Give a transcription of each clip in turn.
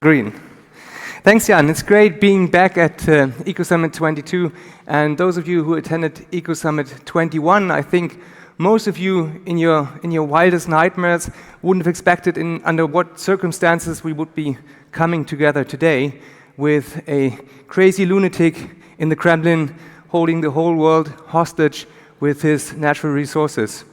Green. Thanks, Jan. It's great being back at Ecosummit 22. And those of you who attended Ecosummit 21, I think most of you in your wildest nightmares wouldn't have expected under what circumstances we would be coming together today with a crazy lunatic in the Kremlin holding the whole world hostage with his natural resources.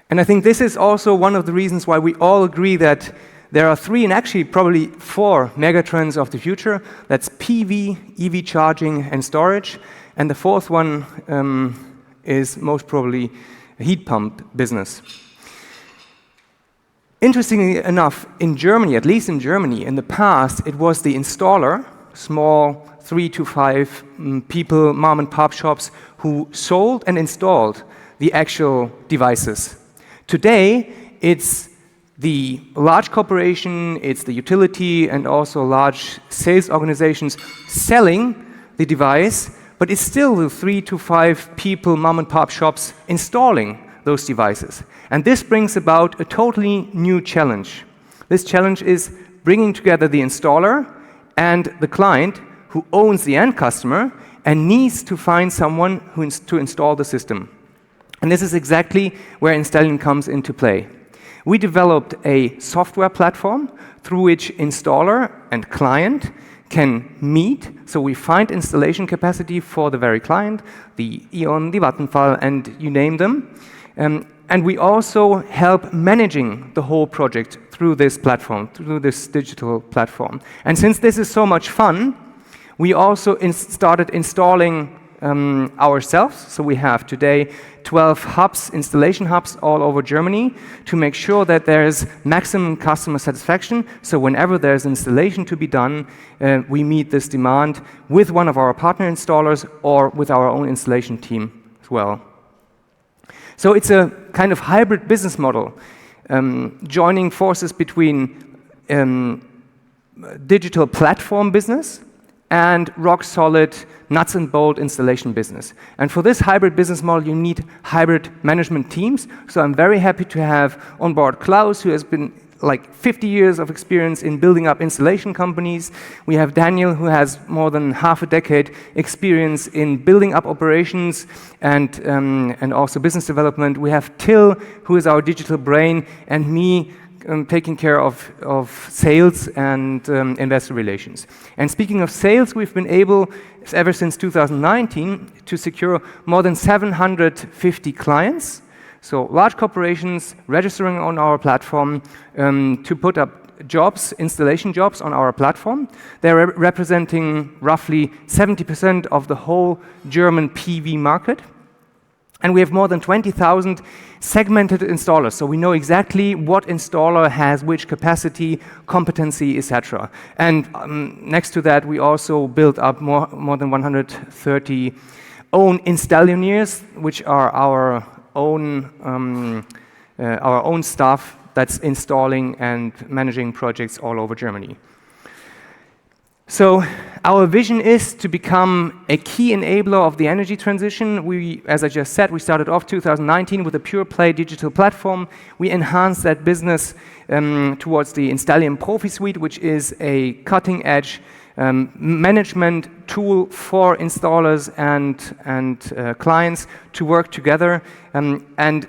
And I think this is also one of the reasons why we all agree that there are 3 and actually probably 4 megatrends of the future. That's PV, EV charging, and storage. And the 4th one is most probably a heat pump business. Interestingly enough, in Germany, at least in Germany, in the past, it was the installer, small 3 to 5 people, mom and pop shops, who sold and installed the actual devices. Today, it's the large corporation, it's the utility, and also large sales organizations selling the device, but it's still the 3 to 5 people, mom and pop shops, installing those devices. And this brings about a totally new challenge. This challenge is bringing together the installer and the client who owns the end customer and needs to find someone to install the system. And this is exactly where Installion comes into play. We developed a software platform through which installer and client can meet. So we find installation capacity for the very client, the E.ON, the Vattenfall, and you name them. And we also help managing the whole project through this platform, through this digital platform. And since this is so much fun, we also started installing ourselves. So we have today 12 hubs, installation hubs all over Germany to make sure that there is maximum customer satisfaction. So whenever there's installation to be done, we meet this demand with one of our partner installers or with our own installation team as well. So it's a kind of hybrid business model, joining forces between digital platform business and rock-solid, nuts and bolt installation business. And for this hybrid business model, you need hybrid management teams. So I'm very happy to have on board Klaus, who has been like 50 years of experience in building up installation companies. We have Daniel, who has more than half a decade experience in building up operations and also business development. We have Till, who is our digital brain, and me, taking care of sales and investor relations. And speaking of sales, we've been able, ever since 2019, to secure more than 750 clients. So large corporations registering on our platform to put up jobs, installation jobs on our platform. They're representing roughly 70% of the whole German PV market. And we have more than 20,000 segmented installers, so we know exactly what installer has which capacity, competency, etc. And next to that, we also built up more than 130 own Installioniers, which are our own staff that's installing and managing projects all over Germany. So our vision is to become a key enabler of the energy transition. We, as I just said, we started off 2019 with a pure play digital platform. We enhanced that business towards the Installion Profi Suite, which is a cutting edge management tool for installers and clients to work together. And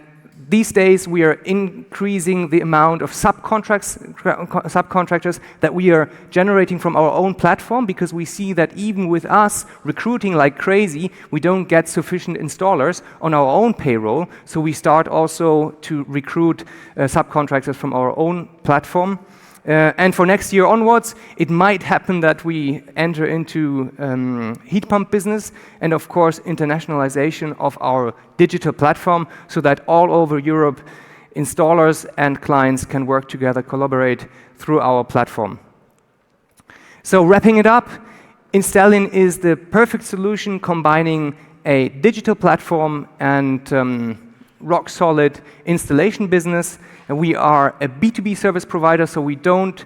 these days, we are increasing the amount of subcontractors that we are generating from our own platform, because we see that even with us recruiting like crazy, we don't get sufficient installers on our own payroll. So we start also to recruit subcontractors from our own platform. And for next year onwards, it might happen that we enter into heat pump business and, of course, internationalization of our digital platform so that all over Europe, installers and clients can work together, collaborate through our platform. So wrapping it up, Installion is the perfect solution combining a digital platform and rock-solid installation business. And we are a B2B service provider, so we don't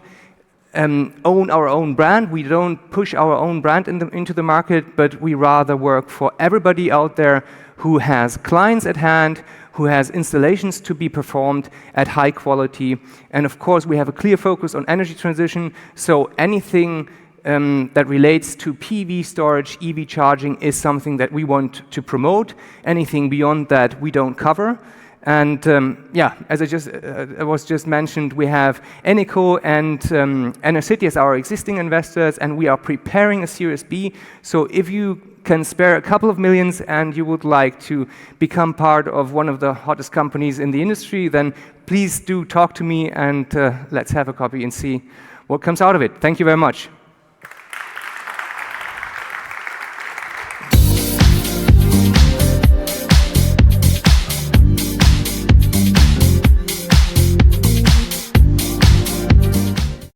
own our own brand. We don't push our own brand into the market, but we rather work for everybody out there who has clients at hand, who has installations to be performed at high quality. And of course, we have a clear focus on energy transition. So anything that relates to PV storage, EV charging is something that we want to promote. Anything beyond that, we don't cover. And yeah, as I was just mentioned, we have Eneco and Enercity as our existing investors, and we are preparing a Series B. So if you can spare a couple of millions and you would like to become part of one of the hottest companies in the industry, then please do talk to me, and let's have a copy and see what comes out of it. Thank you very much.